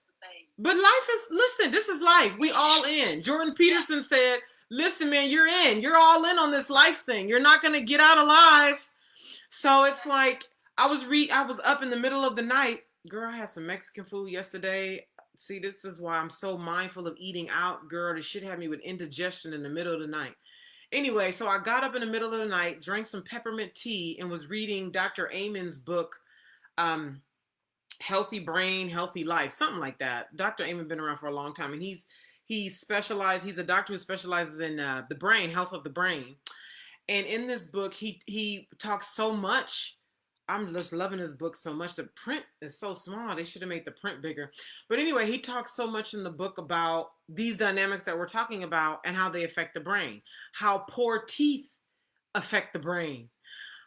But life is, listen, this is life. We all in. Jordan Peterson said, listen, man, you're in. You're all in on this life thing. You're not going to get out alive. So it's like, I was up in the middle of the night. Girl, I had some Mexican food yesterday. See, this is why I'm so mindful of eating out. Girl, this shit had me with indigestion in the middle of the night. Anyway, so I got up in the middle of the night, drank some peppermint tea, and was reading Dr. Amen's book, Healthy Brain, Healthy Life, something like that. Dr. Amen been around for a long time, and he's a doctor who specializes in the brain, health of the brain. And in this book, he talks so much. I'm just loving this book so much. The print is so small. They should have made the print bigger. But anyway, he talks so much in the book about these dynamics that we're talking about and how they affect the brain. How poor teeth affect the brain.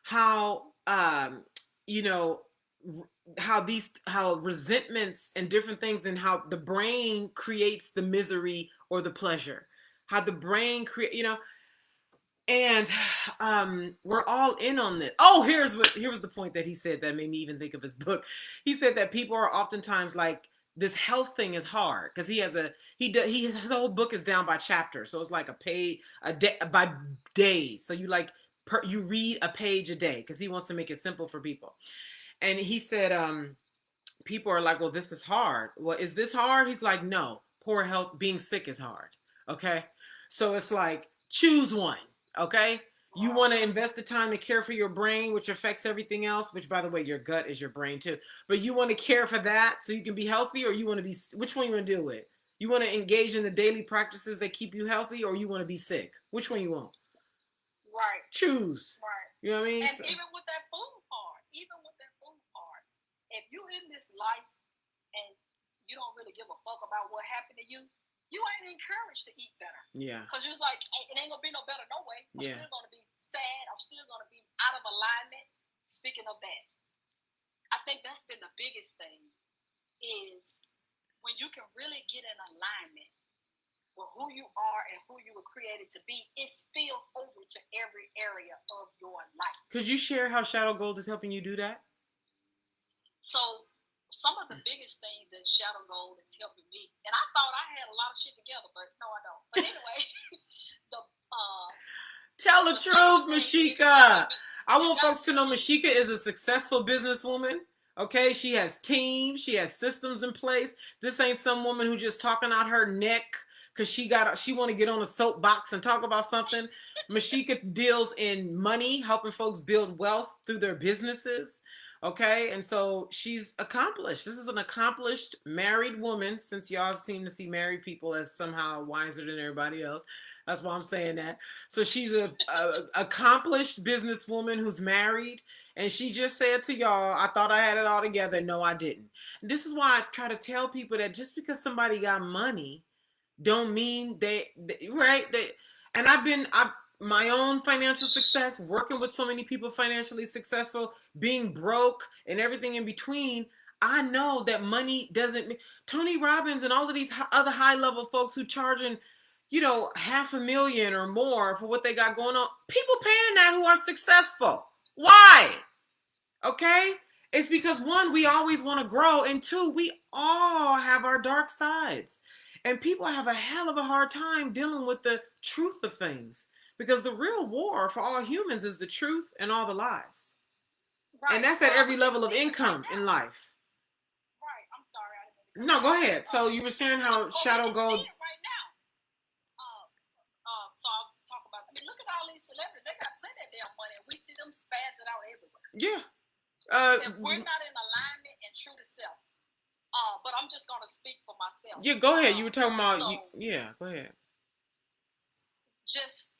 How you know how resentments and different things, and how the brain creates the misery or the pleasure. How the brain and we're all in on this. Oh, here was the point that he said that made me even think of his book. He said that people are oftentimes like, this health thing is hard because his whole book is down by chapters, so it's like a page a day by days. So you read a page a day because he wants to make it simple for people. And he said, people are like, well, this is hard. Well, is this hard? He's like, no, poor health, being sick is hard. Okay. So it's like, choose one. Okay. You want to invest the time to care for your brain, which affects everything else, which, by the way, your gut is your brain too. But you want to care for that so you can be healthy, or you want to be, which one you want to deal with? You want to engage in the daily practices that keep you healthy, or you want to be sick? Which one you want? Right. Choose. Right. You know what I mean? And even with that food part, if you're in this life and you don't really give a fuck about what happened to you, you ain't encouraged to eat better. Yeah. Because you're like, it ain't gonna be no better no way. I'm still gonna be sad. I'm still gonna be out of alignment. Speaking of that, I think that's been the biggest thing, is when you can really get in alignment with who you are and who you were created to be, it spills over to every area of your life. Could you share how Shadow Gold is helping you do that? So some of the biggest things that Shadow Gold is helping me, and I thought I had a lot of shit together, but no, I don't. But anyway, tell the truth, Mashika. I want folks to know Mashika is a successful businesswoman. Okay, she has teams, she has systems in place. This ain't some woman who just talking out her neck because she want to get on a soapbox and talk about something. Mashika deals in money, helping folks build wealth through their businesses. Okay, and so she's accomplished. This is an accomplished married woman, since y'all seem to see married people as somehow wiser than everybody else. That's why I'm saying that. So she's a accomplished businesswoman who's married, and she just said to y'all, I thought I had it all together. No, I didn't. And this is why I try to tell people that just because somebody got money don't mean right? And I've my own financial success, working with so many people financially successful, being broke, and everything in between. I know that money doesn't mean Tony Robbins and all of these other high level folks who charging, $500,000 or more for what they got going on. People paying that who are successful. Why? Okay? It's because, one, we always want to grow, and two, we all have our dark sides. And people have a hell of a hard time dealing with the truth of things, because the real war for all humans is the truth and all the lies. Right. And that's at every level of income in life. Right. I'm sorry. No, go ahead. So you were saying how Shadow Gold. Right now. So I was talking about, look at all these celebrities. They got plenty of damn money, and we see them spazzing out everywhere. Yeah. If we're not in alignment and true to self. But I'm just going to speak for myself. Yeah, go ahead. You were talking about, yeah, go ahead. Just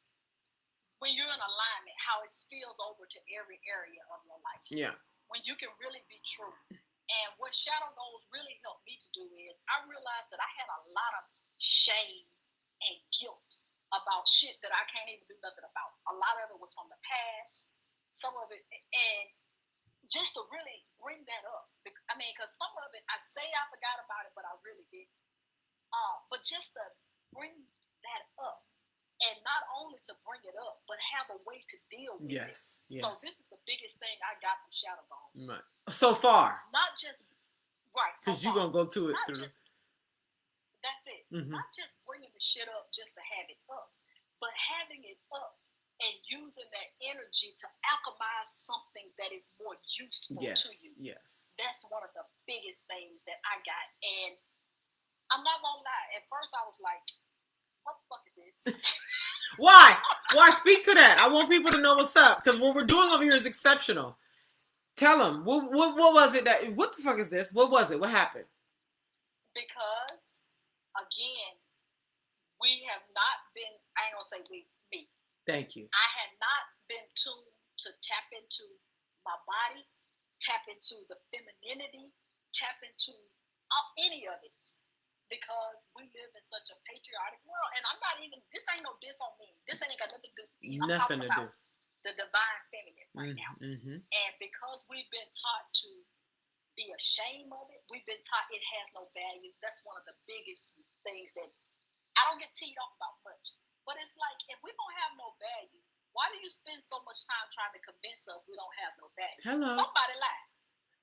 when you're in alignment, how it spills over to every area of your life. Yeah. When you can really be true. And what Shadow Goals really helped me to do is, I realized that I had a lot of shame and guilt about shit that I can't even do nothing about. A lot of it was from the past. Some of it, and just to really bring that up. I mean, because some of it, I say I forgot about it, but I really didn't. But just to bring that up, and not only to bring it up, but have a way to deal with it. Yes. So this is the biggest thing I got from Shadowbone. Right. So far. Not just right. Because you're gonna go to it not through. Just, that's it. Not just bringing the shit up just to have it up, but having it up and using that energy to alchemize something that is more useful to you. Yes. That's one of the biggest things that I got. And I'm not gonna lie. At first, I was like, "What the fuck is this?" Why? Why? Speak to that. I want people to know what's up, because what we're doing over here is exceptional. Tell them what was it that? What the fuck is this? What was it? What happened? Because again, we have not been. I ain't gonna say me. Thank you. I had not been tuned to tap into my body, tap into the femininity, tap into any of it. Because we live in such a patriotic world. And I'm not even, this ain't no diss on me. This ain't got nothing to do with me. I'm nothing talking about the divine feminine right now. And because we've been taught to be ashamed of it, we've been taught it has no value. That's one of the biggest things that I don't get teed off about much. But it's like, if we don't have no value, why do you spend so much time trying to convince us we don't have no value? Hello. Somebody lie.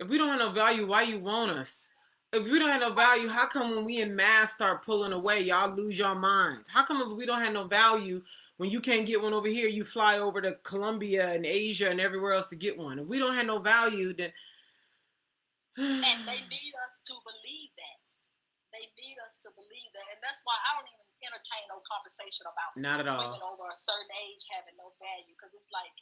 If we don't have no value, why you want us? If we don't have no value, how come when we in mass start pulling away, y'all lose your minds? How come if we don't have no value, when you can't get one over here, you fly over to Colombia and Asia and everywhere else to get one? If we don't have no value, then... And they need us to believe that. They need us to believe that. And that's why I don't even entertain no conversation about not at all women over a certain age having no value. Because it's like,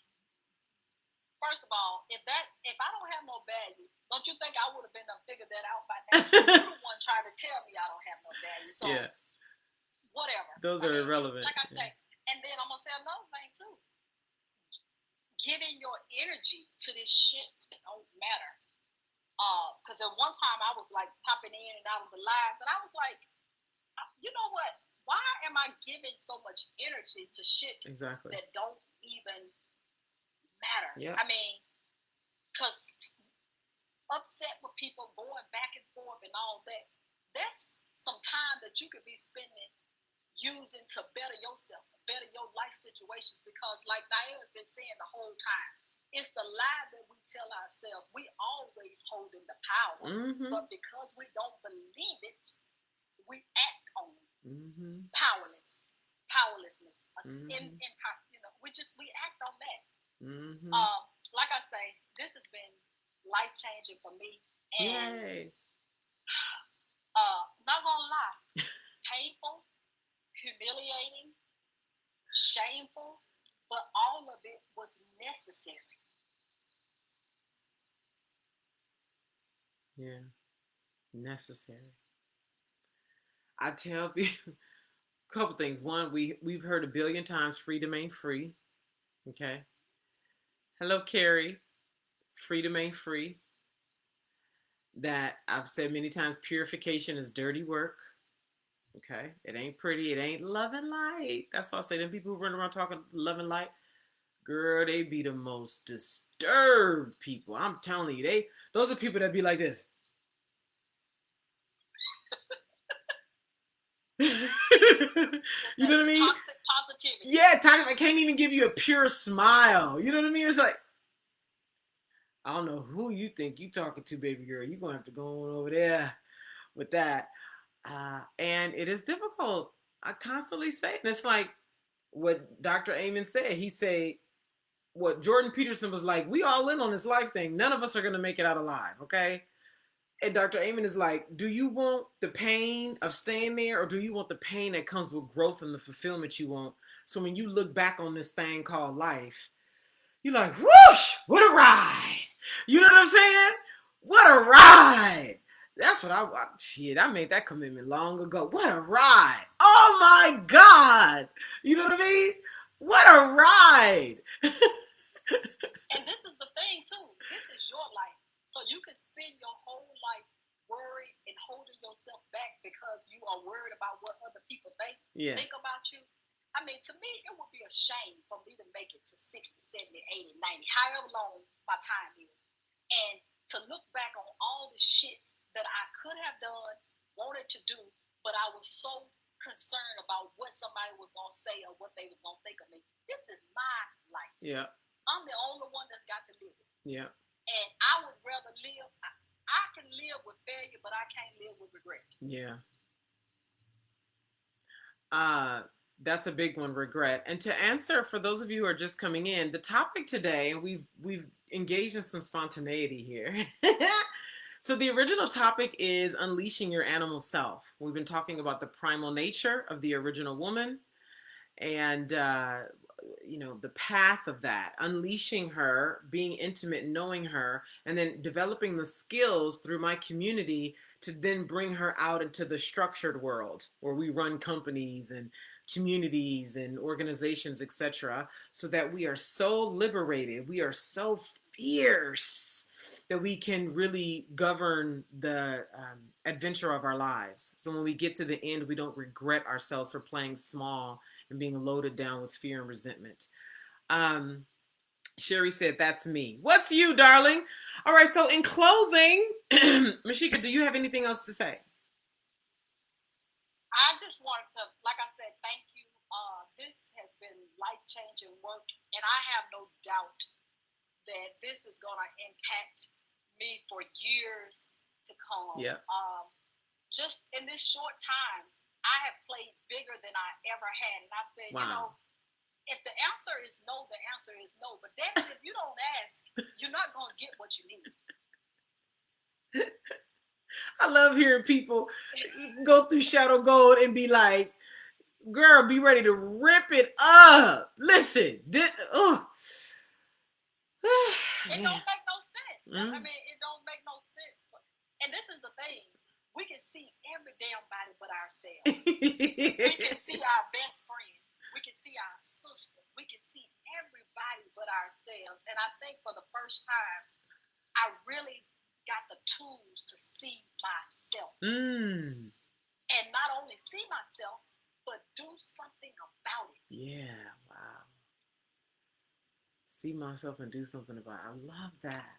first of all, if I don't have no value, don't you think I would have been to figure that out by now? You're the one trying to tell me I don't have no value. So whatever. Those are irrelevant. Like I say, and then I'm gonna say another thing too. Giving your energy to this shit that don't matter. Because at one time I was like popping in and out of the lives, and I was like, you know what? Why am I giving so much energy to shit that don't even matter? Yeah. I mean, because upset with people going back and forth and all that, that's some time that you could be spending using to better yourself, better your life situations. Because like Diana's been saying the whole time, it's the lie that we tell ourselves. We always holding the power, but because we don't believe it, we act on it. Powerlessness. We act on that. Like I say, this has been life changing for me, and not gonna lie, painful, humiliating, shameful, but all of it was necessary. Yeah, necessary. I tell people a couple things. One, we've heard a billion times, freedom ain't free. Okay. Hello, Carrie. Freedom ain't free. That I've said many times, purification is dirty work. Okay. It ain't pretty. It ain't love and light. That's why I say them people who run around talking love and light, girl, they be the most disturbed people. I'm telling you, those are people that be like this. You know what I mean? Toxic positivity. Yeah, toxic. I can't even give you a pure smile. You know what I mean? It's like, I don't know who you think you talking to, baby girl. You're going to have to go on over there with that. And it is difficult. I constantly say it. And it's like what Dr. Amen said. He said, what Jordan Peterson was like, we all in on this life thing. None of us are going to make it out alive, okay? And Dr. Amen is like, do you want the pain of staying there, or do you want the pain that comes with growth and the fulfillment you want? So when you look back on this thing called life, you're like, whoosh, what a ride. You know what I'm saying? What a ride. That's what I made that commitment long ago. What a ride. Oh my God. You know what I mean? What a ride. And this is the thing too. This is your life. So you can spend your whole life worried and holding yourself back because you are worried about what other people think about you. I mean, to me, it would be a shame for me to make it to 60, 70, 80, 90, however long my time is. And to look back on all the shit that I could have done, wanted to do, but I was so concerned about what somebody was going to say or what they was going to think of me. This is my life. Yeah. I'm the only one that's got to live it. Yeah. And I would rather live. I can live with failure, but I can't live with regret. Yeah. That's a big one, regret. And to answer, for those of you who are just coming in, the topic today, and we've engaged in some spontaneity here. So the original topic is unleashing your animal self. We've been talking about the primal nature of the original woman, and the path of that, unleashing her, being intimate, knowing her, and then developing the skills through my community to then bring her out into the structured world where we run companies and communities and organizations, etc., so that we are so liberated, we are so fierce that we can really govern the adventure of our lives. So when we get to the end, we don't regret ourselves for playing small and being loaded down with fear and resentment. Sherry said, that's me. What's you, darling? All right, so in closing, Mashika, do you have anything else to say? I just wanted to, like I said, thank you. This has been life-changing work, and I have no doubt that this is going to impact me for years to come. Yeah. Just in this short time, I have played bigger than I ever had, and I said, wow. If the answer is no, the answer is no. But damn it, if you don't ask, you're not going to get what you need. I love hearing people go through Shadow Gold and be like, girl, be ready to rip it up. Listen, it don't make no sense. Mm-hmm. I mean, it don't make no sense. And this is the thing. We can see every damn body but ourselves. We can see our best friend. We can see our sister. We can see everybody but ourselves. And I think for the first time, I really got the tools to see myself. And not only see myself, but do something about it. Yeah, wow. See myself and do something about it. I love that.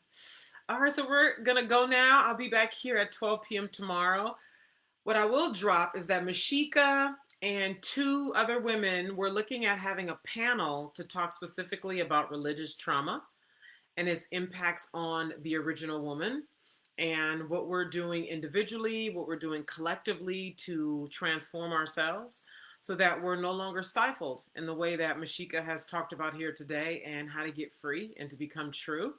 All right, so we're going to go now. I'll be back here at 12 p.m. tomorrow. What I will drop is that Mashika and 2 other women were looking at having a panel to talk specifically about religious trauma and its impacts on the original woman, and what we're doing individually, what we're doing collectively to transform ourselves so that we're no longer stifled in the way that Mashika has talked about here today, and how to get free and to become true.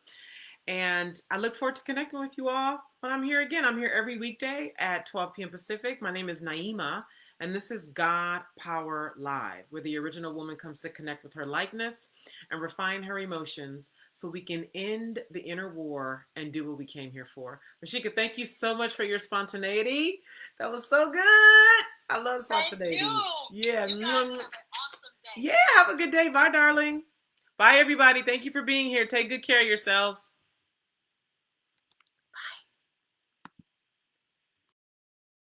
And I look forward to connecting with you all when I'm here again. I'm here every weekday at 12 p.m. Pacific. My name is Naima, and this is God Power Live, where the original woman comes to connect with her likeness and refine her emotions so we can end the inner war and do what we came here for. Mashika, thank you so much for your spontaneity. That was so good. I love spontaneity. Thank you. Yeah. You guys have an awesome day. Yeah, have a good day. Bye, darling. Bye, everybody. Thank you for being here. Take good care of yourselves.